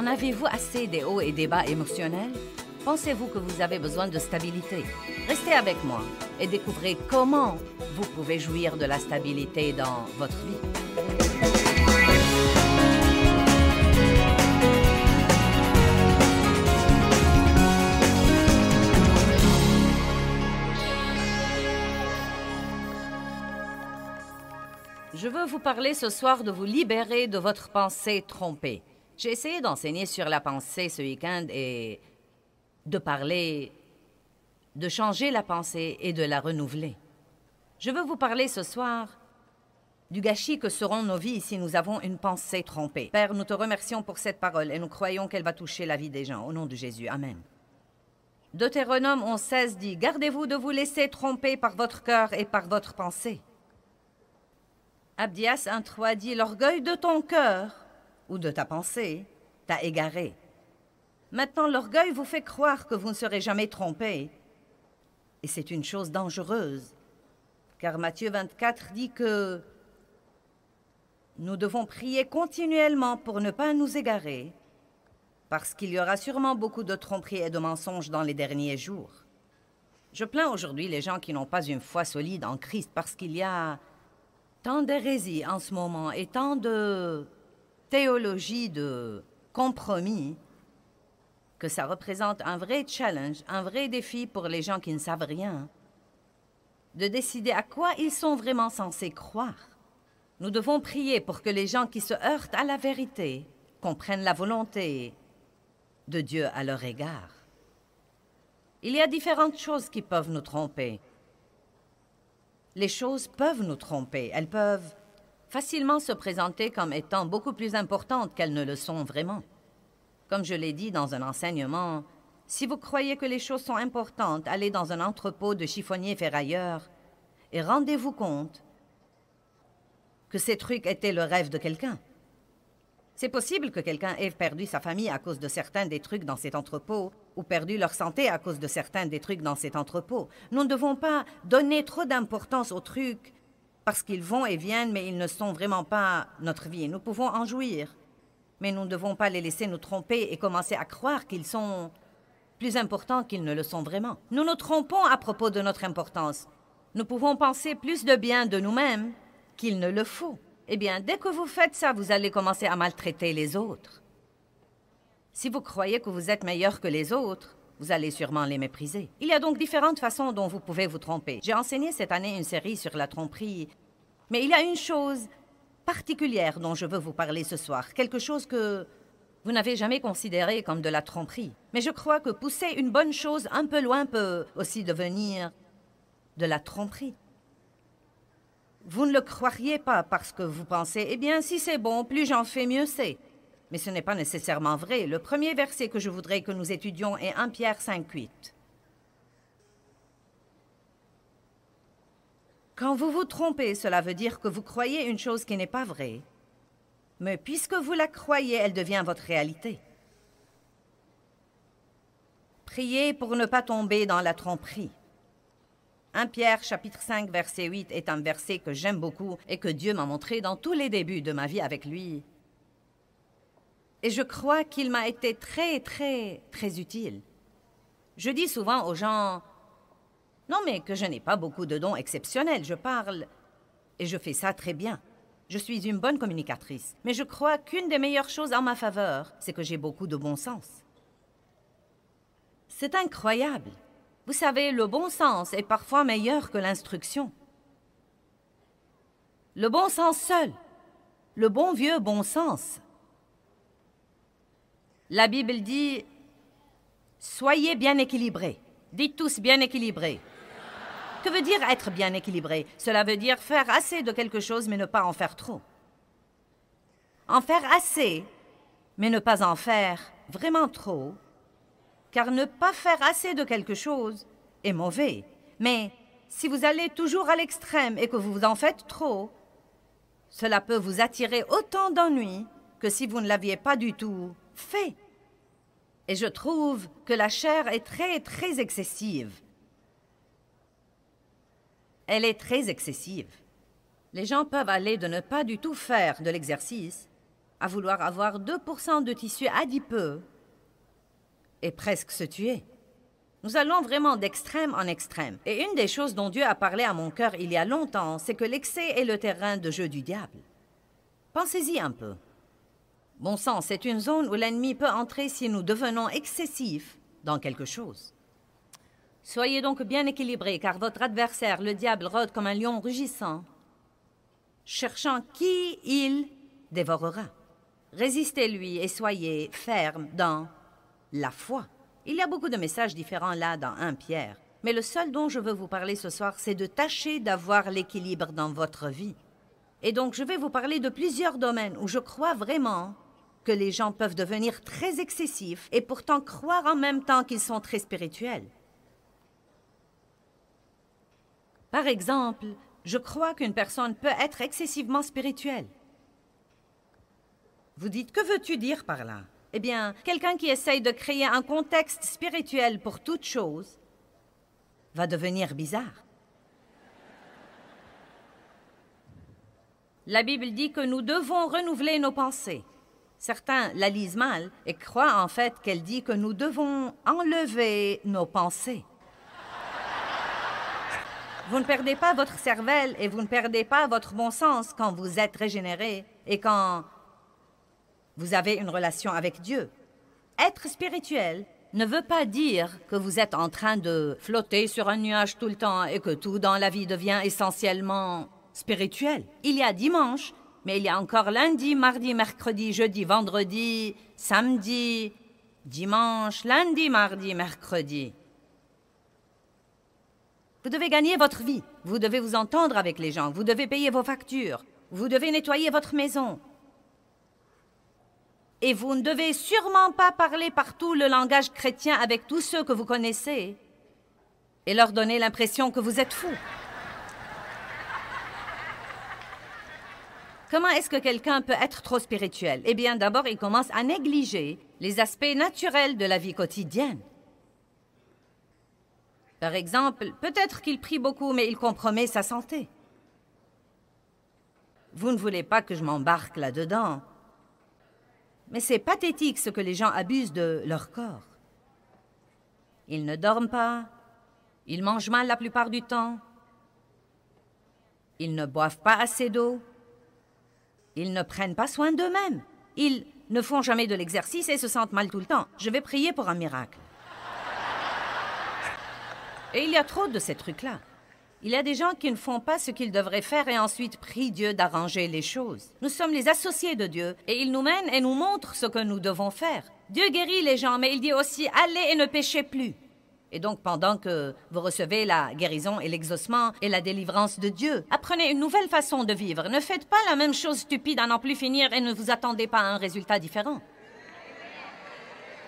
En avez-vous assez des hauts et des bas émotionnels? Pensez-vous que vous avez besoin de stabilité? Restez avec moi et découvrez comment vous pouvez jouir de la stabilité dans votre vie. Je veux vous parler ce soir de vous libérer de votre pensée trompée. J'ai essayé d'enseigner sur la pensée ce week-end et de parler, de changer la pensée et de la renouveler. Je veux vous parler ce soir du gâchis que seront nos vies si nous avons une pensée trompée. Père, nous te remercions pour cette parole et nous croyons qu'elle va toucher la vie des gens. Au nom de Jésus, Amen. Deutéronome 11:16 dit « Gardez-vous de vous laisser tromper par votre cœur et par votre pensée. » Abdias 1:3 dit « L'orgueil de ton cœur ou de ta pensée t'a égaré. » Maintenant, l'orgueil vous fait croire que vous ne serez jamais trompé. Et c'est une chose dangereuse, car Matthieu 24 dit que nous devons prier continuellement pour ne pas nous égarer, parce qu'il y aura sûrement beaucoup de tromperies et de mensonges dans les derniers jours. Je plains aujourd'hui les gens qui n'ont pas une foi solide en Christ, parce qu'il y a tant d'hérésie en ce moment et tant de théologie de compromis que ça représente un vrai challenge, un vrai défi pour les gens qui ne savent rien, de décider à quoi ils sont vraiment censés croire. Nous devons prier pour que les gens qui se heurtent à la vérité comprennent la volonté de Dieu à leur égard. Il y a différentes choses qui peuvent nous tromper. Les choses peuvent nous tromper. Elles peuvent facilement se présenter comme étant beaucoup plus importantes qu'elles ne le sont vraiment. Comme je l'ai dit dans un enseignement, si vous croyez que les choses sont importantes, allez dans un entrepôt de chiffonniers ferrailleurs et rendez-vous compte que ces trucs étaient le rêve de quelqu'un. C'est possible que quelqu'un ait perdu sa famille à cause de certains des trucs dans cet entrepôt ou perdu leur santé à cause de certains des trucs dans cet entrepôt. Nous ne devons pas donner trop d'importance aux trucs parce qu'ils vont et viennent, mais ils ne sont vraiment pas notre vie. Nous pouvons en jouir, mais nous ne devons pas les laisser nous tromper et commencer à croire qu'ils sont plus importants qu'ils ne le sont vraiment. Nous nous trompons à propos de notre importance. Nous pouvons penser plus de bien de nous-mêmes qu'il ne le faut. Eh bien, dès que vous faites ça, vous allez commencer à maltraiter les autres. Si vous croyez que vous êtes meilleur que les autres, vous allez sûrement les mépriser. Il y a donc différentes façons dont vous pouvez vous tromper. J'ai enseigné cette année une série sur la tromperie, mais il y a une chose particulière dont je veux vous parler ce soir, quelque chose que vous n'avez jamais considéré comme de la tromperie. Mais je crois que pousser une bonne chose un peu loin peut aussi devenir de la tromperie. Vous ne le croiriez pas parce que vous pensez, eh bien, si c'est bon, plus j'en fais, mieux c'est. Mais ce n'est pas nécessairement vrai. Le premier verset que je voudrais que nous étudions est 1 Pierre 5:8. Quand vous vous trompez, cela veut dire que vous croyez une chose qui n'est pas vraie. Mais puisque vous la croyez, elle devient votre réalité. Priez pour ne pas tomber dans la tromperie. 1 Pierre, chapitre 5, verset 8 est un verset que j'aime beaucoup et que Dieu m'a montré dans tous les débuts de ma vie avec lui. Et je crois qu'il m'a été très, très, très utile. Je dis souvent aux gens, non mais que je n'ai pas beaucoup de dons exceptionnels, je parle et je fais ça très bien. Je suis une bonne communicatrice, mais je crois qu'une des meilleures choses en ma faveur, c'est que j'ai beaucoup de bon sens. C'est incroyable. Vous savez, le bon sens est parfois meilleur que l'instruction. Le bon sens seul, le bon vieux bon sens. La Bible dit « Soyez bien équilibrés ». Dites tous « bien équilibrés ». Que veut dire être bien équilibré? Cela veut dire faire assez de quelque chose, mais ne pas en faire trop. En faire assez, mais ne pas en faire vraiment trop, car ne pas faire assez de quelque chose est mauvais. Mais si vous allez toujours à l'extrême et que vous en faites trop, cela peut vous attirer autant d'ennuis que si vous ne l'aviez pas du tout fait. Et je trouve que la chair est très, très excessive. Elle est très excessive. Les gens peuvent aller de ne pas du tout faire de l'exercice à vouloir avoir 2% de tissu adipeux et presque se tuer. Nous allons vraiment d'extrême en extrême. Et une des choses dont Dieu a parlé à mon cœur il y a longtemps, c'est que l'excès est le terrain de jeu du diable. Pensez-y un peu. Bon sang, c'est une zone où l'ennemi peut entrer si nous devenons excessifs dans quelque chose. Soyez donc bien équilibrés, car votre adversaire, le diable, rôde comme un lion rugissant, cherchant qui il dévorera. Résistez-lui et soyez fermes dans la foi. Il y a beaucoup de messages différents là dans 1 Pierre, mais le seul dont je veux vous parler ce soir, c'est de tâcher d'avoir l'équilibre dans votre vie. Et donc, je vais vous parler de plusieurs domaines où je crois vraiment que les gens peuvent devenir très excessifs et pourtant croire en même temps qu'ils sont très spirituels. Par exemple, je crois qu'une personne peut être excessivement spirituelle. Vous dites, que veux-tu dire par là? Eh bien, quelqu'un qui essaye de créer un contexte spirituel pour toute chose va devenir bizarre. La Bible dit que nous devons renouveler nos pensées. Certains la lisent mal et croient en fait qu'elle dit que nous devons enlever nos pensées. Vous ne perdez pas votre cervelle et vous ne perdez pas votre bon sens quand vous êtes régénéré et quand vous avez une relation avec Dieu. Être spirituel ne veut pas dire que vous êtes en train de flotter sur un nuage tout le temps et que tout dans la vie devient essentiellement spirituel. Il y a dimanche, mais il y a encore lundi, mardi, mercredi, jeudi, vendredi, samedi, dimanche, lundi, mardi, mercredi. Vous devez gagner votre vie. Vous devez vous entendre avec les gens. Vous devez payer vos factures. Vous devez nettoyer votre maison. Et vous ne devez sûrement pas parler partout le langage chrétien avec tous ceux que vous connaissez et leur donner l'impression que vous êtes fou. Comment est-ce que quelqu'un peut être trop spirituel? Eh bien, d'abord, il commence à négliger les aspects naturels de la vie quotidienne. Par exemple, peut-être qu'il prie beaucoup, mais il compromet sa santé. Vous ne voulez pas que je m'embarque là-dedans. Mais c'est pathétique ce que les gens abusent de leur corps. Ils ne dorment pas, ils mangent mal la plupart du temps, ils ne boivent pas assez d'eau, ils ne prennent pas soin d'eux-mêmes, ils ne font jamais de l'exercice et se sentent mal tout le temps. Je vais prier pour un miracle. Et il y a trop de ces trucs-là. Il y a des gens qui ne font pas ce qu'ils devraient faire et ensuite prient Dieu d'arranger les choses. Nous sommes les associés de Dieu et il nous mène et nous montre ce que nous devons faire. Dieu guérit les gens, mais il dit aussi « allez et ne péchez plus ». Et donc, pendant que vous recevez la guérison et l'exaucement et la délivrance de Dieu, apprenez une nouvelle façon de vivre. Ne faites pas la même chose stupide à n'en plus finir et ne vous attendez pas à un résultat différent.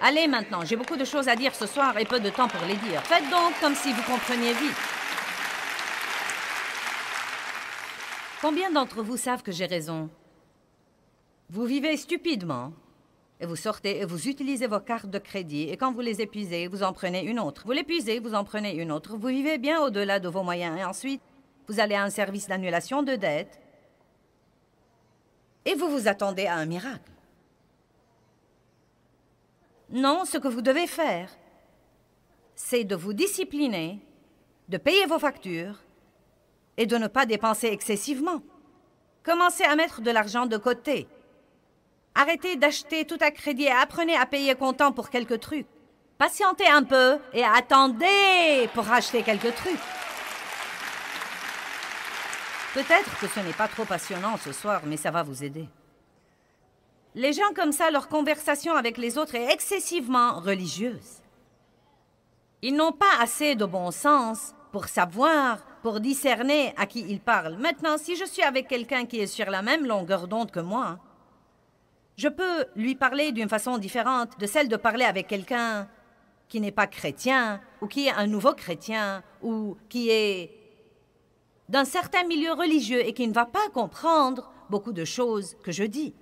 Allez maintenant, j'ai beaucoup de choses à dire ce soir et peu de temps pour les dire. Faites donc comme si vous compreniez vite. Combien d'entre vous savent que j'ai raison? Vous vivez stupidement, et vous sortez et vous utilisez vos cartes de crédit, et quand vous les épuisez, vous en prenez une autre. Vous l'épuisez, vous en prenez une autre. Vous vivez bien au-delà de vos moyens, et ensuite, vous allez à un service d'annulation de dette, et vous vous attendez à un miracle. Non, ce que vous devez faire, c'est de vous discipliner, de payer vos factures, et de ne pas dépenser excessivement. Commencez à mettre de l'argent de côté. Arrêtez d'acheter tout à crédit et apprenez à payer comptant pour quelques trucs. Patientez un peu et attendez pour acheter quelques trucs. Peut-être que ce n'est pas trop passionnant ce soir, mais ça va vous aider. Les gens comme ça, leur conversation avec les autres est excessivement religieuse. Ils n'ont pas assez de bon sens pour savoir, pour discerner à qui ils parlent. Maintenant, si je suis avec quelqu'un qui est sur la même longueur d'onde que moi, je peux lui parler d'une façon différente de celle de parler avec quelqu'un qui n'est pas chrétien, ou qui est un nouveau chrétien, ou qui est d'un certain milieu religieux et qui ne va pas comprendre beaucoup de choses que je dis.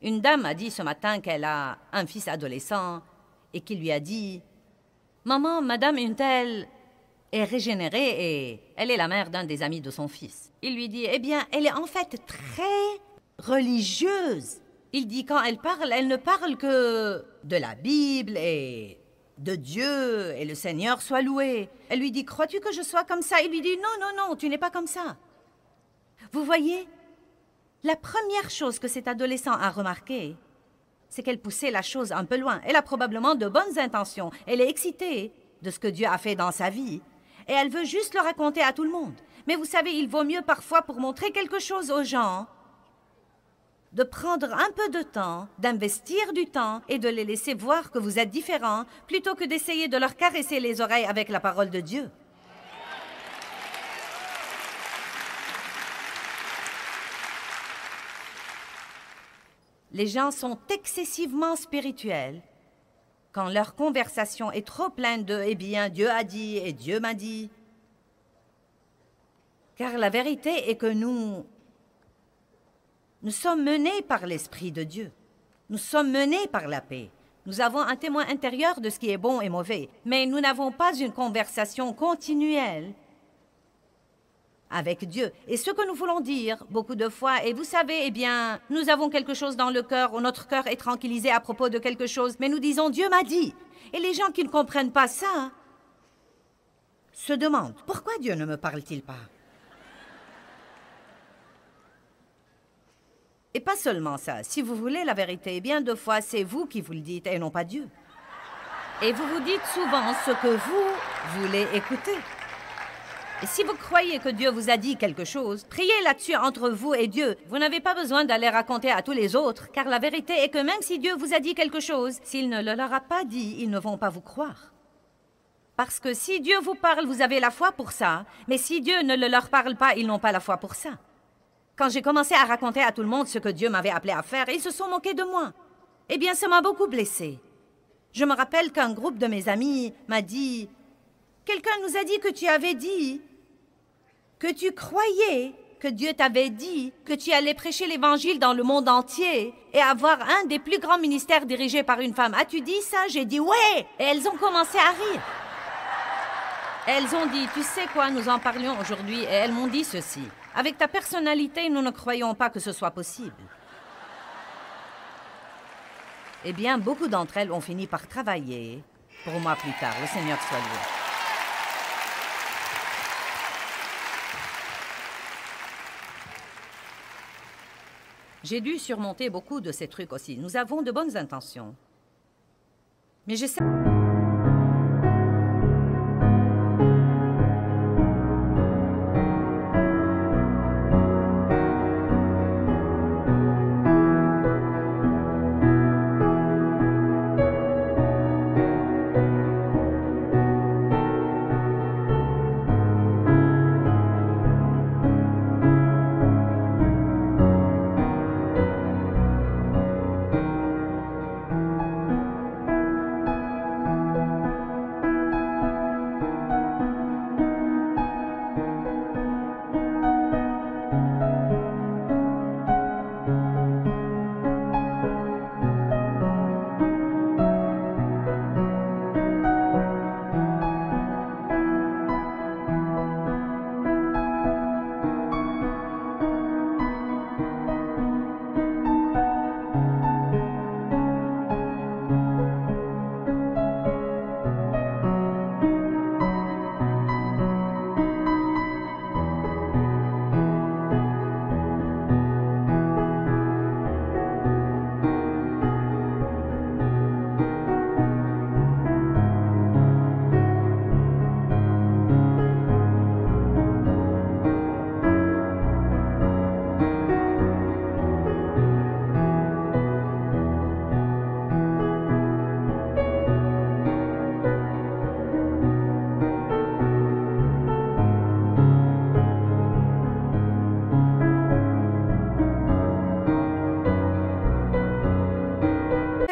Une dame a dit ce matin qu'elle a un fils adolescent et qui lui a dit « Maman, madame une telle est régénérée et elle est la mère d'un des amis de son fils. » Il lui dit « Eh bien, elle est en fait très religieuse. Il dit quand elle ne parle que de la Bible et de Dieu et le Seigneur soit loué. Elle lui dit, crois-tu que je sois comme ça? Il lui dit, non, non, non, tu n'es pas comme ça. Vous voyez, la première chose que cet adolescent a remarqué, c'est qu'elle poussait la chose un peu loin. Elle a probablement de bonnes intentions. Elle est excitée de ce que Dieu a fait dans sa vie. Et elle veut juste le raconter à tout le monde. Mais vous savez, il vaut mieux parfois pour montrer quelque chose aux gens, de prendre un peu de temps, d'investir du temps et de les laisser voir que vous êtes différents, plutôt que d'essayer de leur caresser les oreilles avec la parole de Dieu. Les gens sont excessivement spirituels quand leur conversation est trop pleine de « Eh bien, Dieu a dit et Dieu m'a dit ». Car la vérité est que nous sommes menés par l'Esprit de Dieu. Nous sommes menés par la paix. Nous avons un témoin intérieur de ce qui est bon et mauvais, mais nous n'avons pas une conversation continuelle avec Dieu. Et ce que nous voulons dire beaucoup de fois, et vous savez, eh bien, nous avons quelque chose dans le cœur, où notre cœur est tranquillisé à propos de quelque chose, mais nous disons « Dieu m'a dit ». Et les gens qui ne comprennent pas ça se demandent « Pourquoi Dieu ne me parle-t-il pas ?» Et pas seulement ça, si vous voulez la vérité, bien de fois, c'est vous qui vous le dites et non pas Dieu. Et vous vous dites souvent ce que vous voulez écouter. Et si vous croyez que Dieu vous a dit quelque chose, priez là-dessus entre vous et Dieu. Vous n'avez pas besoin d'aller raconter à tous les autres, car la vérité est que même si Dieu vous a dit quelque chose, s'il ne le leur a pas dit, ils ne vont pas vous croire. Parce que si Dieu vous parle, vous avez la foi pour ça, mais si Dieu ne le leur parle pas, ils n'ont pas la foi pour ça. Quand j'ai commencé à raconter à tout le monde ce que Dieu m'avait appelé à faire, ils se sont moqués de moi. Eh bien, ça m'a beaucoup blessée. Je me rappelle qu'un groupe de mes amis m'a dit « Quelqu'un nous a dit que tu avais dit, que tu croyais que Dieu t'avait dit que tu allais prêcher l'Évangile dans le monde entier et avoir un des plus grands ministères dirigés par une femme. As-tu dit ça? » J'ai dit « Ouais !» Et elles ont commencé à rire. Elles ont dit « Tu sais quoi, nous en parlions aujourd'hui » et elles m'ont dit ceci. « Avec ta personnalité, nous ne croyons pas que ce soit possible. » Eh bien, beaucoup d'entre elles ont fini par travailler pour moi plus tard. Le Seigneur soit loué. J'ai dû surmonter beaucoup de ces trucs aussi. Nous avons de bonnes intentions. Mais j'essaie...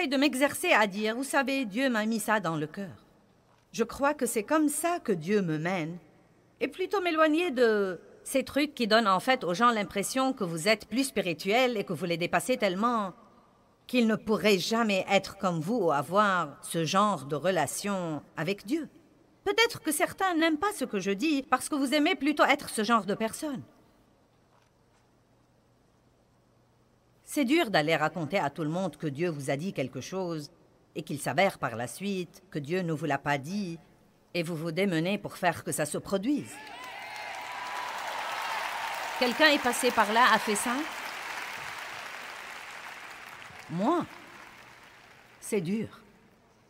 de m'exercer à dire, vous savez, Dieu m'a mis ça dans le cœur. Je crois que c'est comme ça que Dieu me mène. Et plutôt m'éloigner de ces trucs qui donnent en fait aux gens l'impression que vous êtes plus spirituel et que vous les dépassez tellement qu'ils ne pourraient jamais être comme vous ou avoir ce genre de relation avec Dieu. Peut-être que certains n'aiment pas ce que je dis parce que vous aimez plutôt être ce genre de personne. C'est dur d'aller raconter à tout le monde que Dieu vous a dit quelque chose et qu'il s'avère par la suite que Dieu ne vous l'a pas dit et vous vous démenez pour faire que ça se produise. Quelqu'un est passé par là, a fait ça? Moi? C'est dur.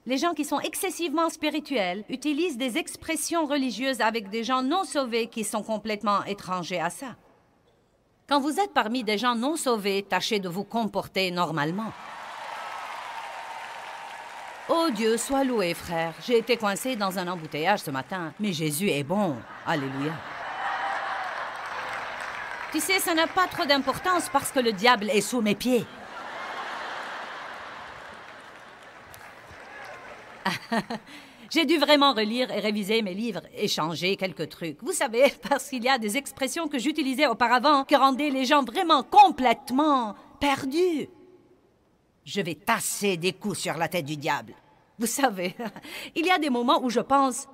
Les gens qui sont excessivement spirituels utilisent des expressions religieuses avec des gens non sauvés qui sont complètement étrangers à ça. Quand vous êtes parmi des gens non sauvés, tâchez de vous comporter normalement. Oh Dieu, sois loué, frère. J'ai été coincé dans un embouteillage ce matin, mais Jésus est bon. Alléluia. Tu sais, ça n'a pas trop d'importance parce que le diable est sous mes pieds. J'ai dû vraiment relire et réviser mes livres et changer quelques trucs. Vous savez, parce qu'il y a des expressions que j'utilisais auparavant qui rendaient les gens vraiment complètement perdus. Je vais tasser des coups sur la tête du diable. Vous savez, il y a des moments où je pense,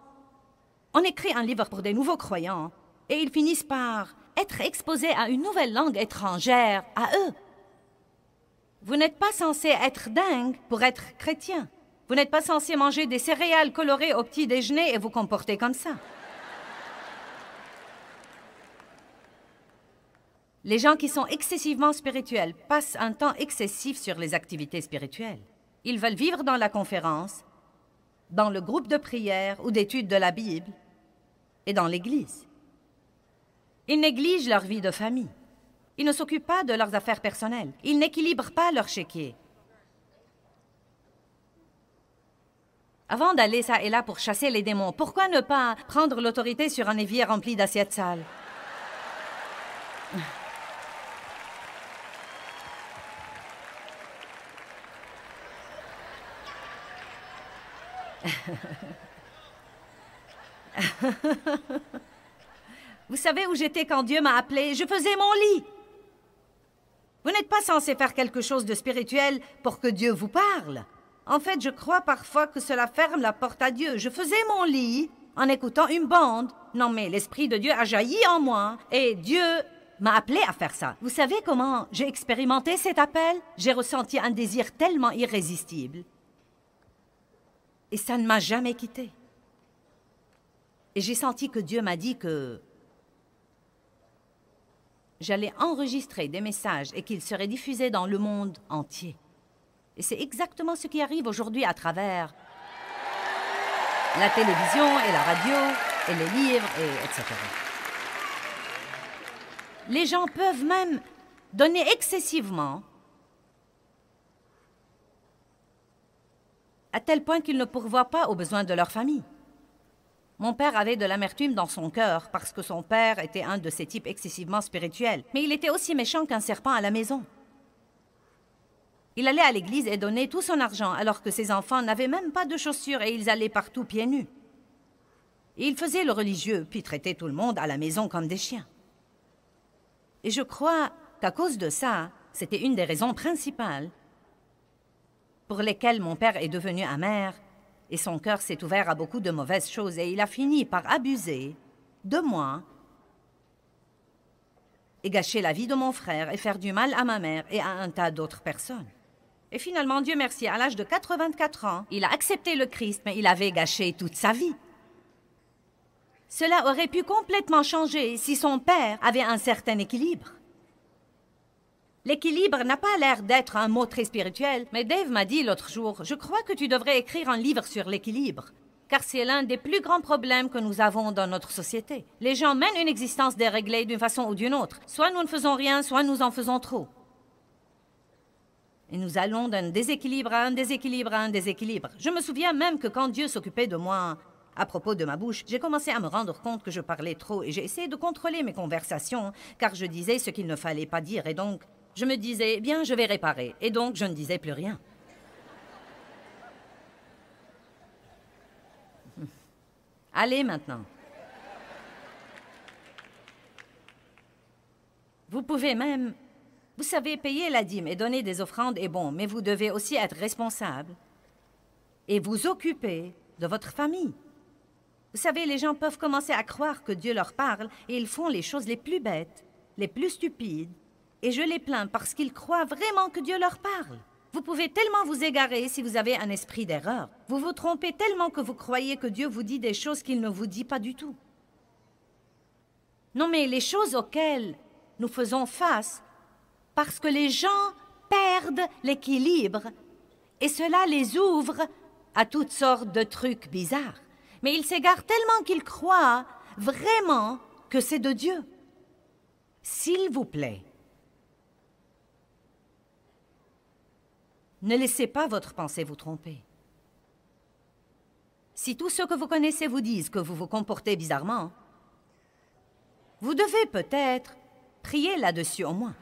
on écrit un livre pour des nouveaux croyants et ils finissent par être exposés à une nouvelle langue étrangère à eux. Vous n'êtes pas censé être dingue pour être chrétien. Vous n'êtes pas censé manger des céréales colorées au petit déjeuner et vous comporter comme ça. Les gens qui sont excessivement spirituels passent un temps excessif sur les activités spirituelles. Ils veulent vivre dans la conférence, dans le groupe de prière ou d'études de la Bible et dans l'Église. Ils négligent leur vie de famille. Ils ne s'occupent pas de leurs affaires personnelles. Ils n'équilibrent pas leur chéquier. Avant d'aller ça et là pour chasser les démons, pourquoi ne pas prendre l'autorité sur un évier rempli d'assiettes sales? Vous savez où j'étais quand Dieu m'a appelé? Je faisais mon lit. Vous n'êtes pas censé faire quelque chose de spirituel pour que Dieu vous parle. En fait, je crois parfois que cela ferme la porte à Dieu. Je faisais mon lit en écoutant une bande. Non, mais l'Esprit de Dieu a jailli en moi et Dieu m'a appelé à faire ça. Vous savez comment j'ai expérimenté cet appel? J'ai ressenti un désir tellement irrésistible. Et ça ne m'a jamais quitté. Et j'ai senti que Dieu m'a dit que j'allais enregistrer des messages et qu'ils seraient diffusés dans le monde entier. Et c'est exactement ce qui arrive aujourd'hui à travers la télévision et la radio et les livres, etc. Les gens peuvent même donner excessivement à tel point qu'ils ne pourvoient pas aux besoins de leur famille. Mon père avait de l'amertume dans son cœur parce que son père était un de ces types excessivement spirituels. Mais il était aussi méchant qu'un serpent à la maison. Il allait à l'église et donnait tout son argent alors que ses enfants n'avaient même pas de chaussures et ils allaient partout pieds nus. Et il faisait le religieux puis traitait tout le monde à la maison comme des chiens. Et je crois qu'à cause de ça, c'était une des raisons principales pour lesquelles mon père est devenu amer et son cœur s'est ouvert à beaucoup de mauvaises choses et il a fini par abuser de moi et gâcher la vie de mon frère et faire du mal à ma mère et à un tas d'autres personnes. Et finalement, Dieu merci, à l'âge de 84 ans, il a accepté le Christ, mais il avait gâché toute sa vie. Cela aurait pu complètement changer si son père avait un certain équilibre. L'équilibre n'a pas l'air d'être un mot très spirituel, mais Dave m'a dit l'autre jour, « Je crois que tu devrais écrire un livre sur l'équilibre, car c'est l'un des plus grands problèmes que nous avons dans notre société. Les gens mènent une existence déréglée d'une façon ou d'une autre. Soit nous ne faisons rien, soit nous en faisons trop. Et nous allons d'un déséquilibre à un déséquilibre à un déséquilibre. Je me souviens même que quand Dieu s'occupait de moi à propos de ma bouche, j'ai commencé à me rendre compte que je parlais trop et j'ai essayé de contrôler mes conversations, car je disais ce qu'il ne fallait pas dire et donc je me disais, bien, je vais réparer. Et donc, je ne disais plus rien. Allez, maintenant. Vous pouvez même, vous savez, payer la dîme et donner des offrandes est bon, mais vous devez aussi être responsable et vous occuper de votre famille. Vous savez, les gens peuvent commencer à croire que Dieu leur parle et ils font les choses les plus bêtes, les plus stupides, et je les plains parce qu'ils croient vraiment que Dieu leur parle. Vous pouvez tellement vous égarer si vous avez un esprit d'erreur. Vous vous trompez tellement que vous croyez que Dieu vous dit des choses qu'il ne vous dit pas du tout. Non, mais les choses auxquelles nous faisons face, parce que les gens perdent l'équilibre, et cela les ouvre à toutes sortes de trucs bizarres. Mais ils s'égarent tellement qu'ils croient vraiment que c'est de Dieu. S'il vous plaît, ne laissez pas votre pensée vous tromper. Si tous ceux que vous connaissez vous disent que vous vous comportez bizarrement, vous devez peut-être prier là-dessus au moins.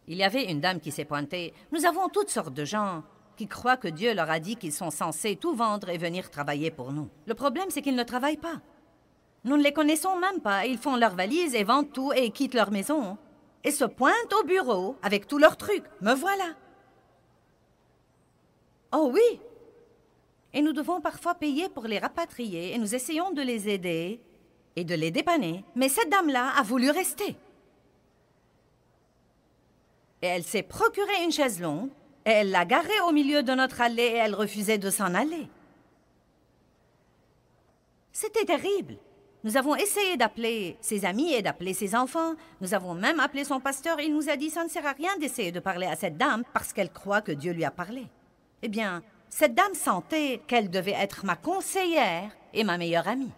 Il y avait une dame qui s'est pointée. Nous avons toutes sortes de gens qui croient que Dieu leur a dit qu'ils sont censés tout vendre et venir travailler pour nous. Le problème, c'est qu'ils ne travaillent pas. Nous ne les connaissons même pas. Ils font leurs valises et vendent tout et quittent leur maison. Et se pointent au bureau avec tous leurs trucs. Me voilà. Oh oui. Et nous devons parfois payer pour les rapatrier et nous essayons de les aider et de les dépanner. Mais cette dame-là a voulu rester. Et elle s'est procuré une chaise longue et elle l'a garée au milieu de notre allée et elle refusait de s'en aller. C'était terrible. Nous avons essayé d'appeler ses amis et d'appeler ses enfants. Nous avons même appelé son pasteur et il nous a dit « ça ne sert à rien d'essayer de parler à cette dame parce qu'elle croit que Dieu lui a parlé ». Eh bien, cette dame sentait qu'elle devait être ma conseillère et ma meilleure amie.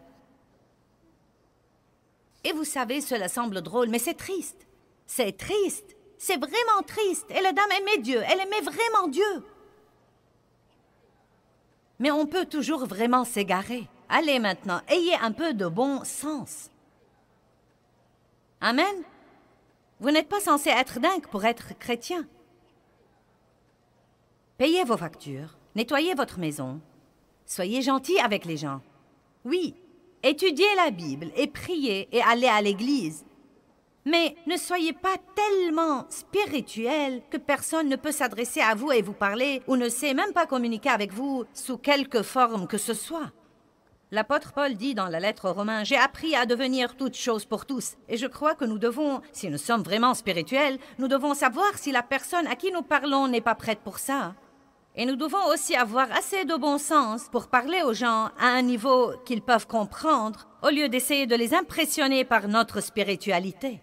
Et vous savez, cela semble drôle, mais c'est triste. C'est triste. C'est vraiment triste. Et la dame aimait Dieu. Elle aimait vraiment Dieu. Mais on peut toujours vraiment s'égarer. Allez maintenant, ayez un peu de bon sens. Amen. Vous n'êtes pas censé être dingue pour être chrétien. Payez vos factures, nettoyez votre maison, soyez gentil avec les gens. Oui, étudiez la Bible et priez et allez à l'église. Mais ne soyez pas tellement spirituel que personne ne peut s'adresser à vous et vous parler ou ne sait même pas communiquer avec vous sous quelque forme que ce soit. L'apôtre Paul dit dans la lettre aux Romains « J'ai appris à devenir toute chose pour tous ». Et je crois que nous devons, si nous sommes vraiment spirituels, nous devons savoir si la personne à qui nous parlons n'est pas prête pour ça. Et nous devons aussi avoir assez de bon sens pour parler aux gens à un niveau qu'ils peuvent comprendre, au lieu d'essayer de les impressionner par notre spiritualité.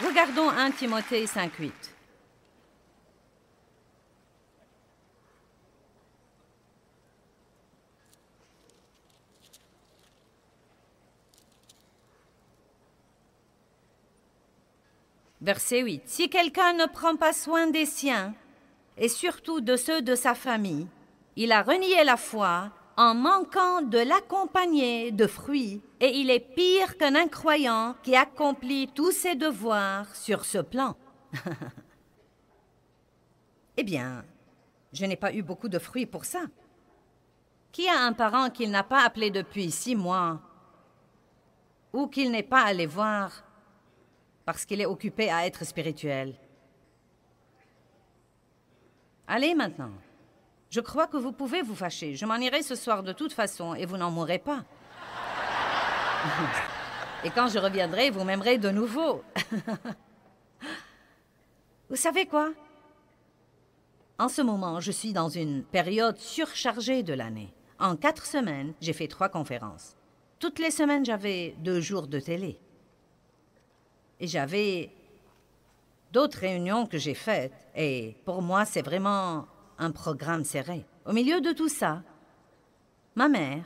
Regardons 1 Timothée 5:8. Verset 8. Si quelqu'un ne prend pas soin des siens, et surtout de ceux de sa famille, il a renié la foi en manquant de l'accompagner de fruits, et il est pire qu'un incroyant qui accomplit tous ses devoirs sur ce plan. Eh bien, je n'ai pas eu beaucoup de fruits pour ça. Qui a un parent qu'il n'a pas appelé depuis 6 mois, ou qu'il n'est pas allé voir parce qu'il est occupé à être spirituel? Allez maintenant. Je crois que vous pouvez vous fâcher. Je m'en irai ce soir de toute façon et vous n'en mourrez pas. Et quand je reviendrai, vous m'aimerez de nouveau. Vous savez quoi? En ce moment, je suis dans une période surchargée de l'année. En 4 semaines, j'ai fait 3 conférences. Toutes les semaines, j'avais 2 jours de télé. Et j'avais d'autres réunions que j'ai faites. Et pour moi, c'est vraiment un programme serré. Au milieu de tout ça, ma mère,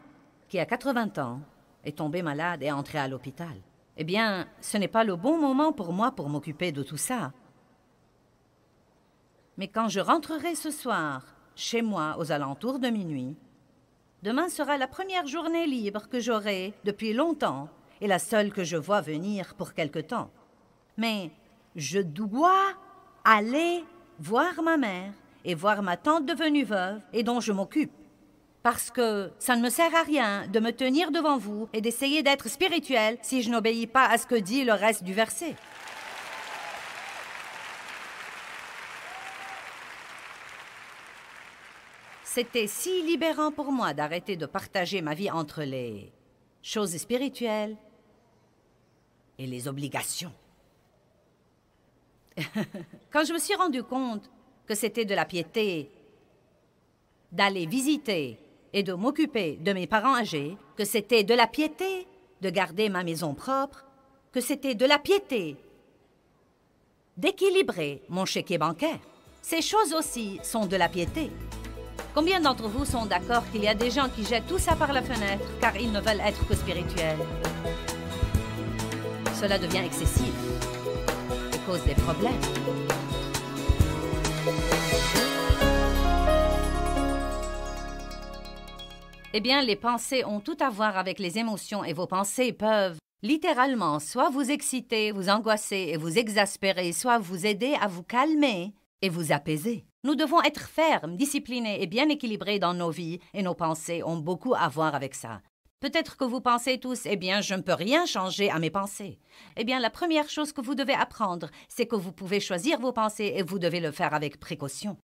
qui a 80 ans, est tombée malade et est entrée à l'hôpital. Eh bien, ce n'est pas le bon moment pour moi pour m'occuper de tout ça. Mais quand je rentrerai ce soir, chez moi, aux alentours de minuit, demain sera la première journée libre que j'aurai depuis longtemps et la seule que je vois venir pour quelque temps. Mais je dois aller voir ma mère et voir ma tante devenue veuve et dont je m'occupe. Parce que ça ne me sert à rien de me tenir devant vous et d'essayer d'être spirituel si je n'obéis pas à ce que dit le reste du verset. C'était si libérant pour moi d'arrêter de partager ma vie entre les choses spirituelles et les obligations. Quand je me suis rendu compte que c'était de la piété d'aller visiter et de m'occuper de mes parents âgés, que c'était de la piété de garder ma maison propre, que c'était de la piété d'équilibrer mon chéquier bancaire. Ces choses aussi sont de la piété. Combien d'entre vous sont d'accord qu'il y a des gens qui jettent tout ça par la fenêtre car ils ne veulent être que spirituels? Cela devient excessif et cause des problèmes. Eh bien, les pensées ont tout à voir avec les émotions et vos pensées peuvent littéralement soit vous exciter, vous angoisser et vous exaspérer, soit vous aider à vous calmer et vous apaiser. Nous devons être fermes, disciplinés et bien équilibrés dans nos vies et nos pensées ont beaucoup à voir avec ça. Peut-être que vous pensez tous, eh bien, je ne peux rien changer à mes pensées. Eh bien, la première chose que vous devez apprendre, c'est que vous pouvez choisir vos pensées et vous devez le faire avec précaution.